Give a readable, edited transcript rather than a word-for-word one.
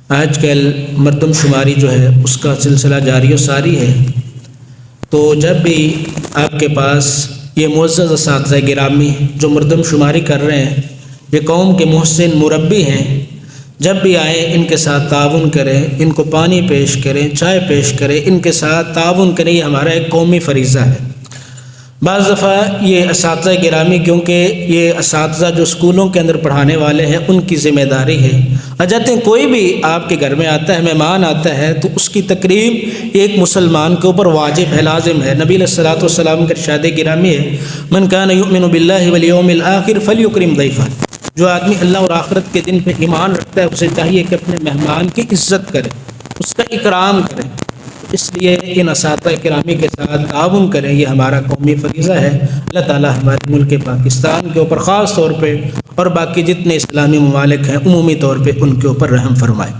آج کل مردم شماری جو ہے اس کا سلسلہ جاری و ساری ہے، تو جب بھی آپ کے پاس یہ معزز اساتذہ گرامی جو مردم شماری کر رہے ہیں، یہ قوم کے محسن مربی ہیں، جب بھی آئیں ان کے ساتھ تعاون کریں، ان کو پانی پیش کریں، چائے پیش کریں، ان کے ساتھ تعاون کریں، یہ ہمارا ایک قومی فریضہ ہے۔ بعض دفعہ یہ اساتذہ گرامی، کیونکہ یہ اساتذہ جو اسکولوں کے اندر پڑھانے والے ہیں ان کی ذمہ داری ہے، اجاتے کوئی بھی آپ کے گھر میں آتا ہے، مہمان آتا ہے، تو اس کی تقریب ایک مسلمان کے اوپر واجب ہے، لازم ہے۔ نبی علیہ الصلوۃ والسلام کا ارشاد گرامی ہے، من کان یؤمن باللہ والیوم الآخر فلیکرم ضیفہ، جو آدمی اللہ اور آخرت کے دن پہ ایمان رکھتا ہے اسے چاہیے کہ اپنے مہمان کی عزت کرے، اس کا اکرام کرے۔ اس لیے ان اساتذہ گرامی کے ساتھ تعاون کریں، یہ ہمارا قومی فریضہ ہے۔ اللہ تعالی ہمارے ملک پاکستان کے اوپر خاص طور پہ اور باقی جتنے اسلامی ممالک ہیں عمومی طور پہ ان کے اوپر رحم فرمائے۔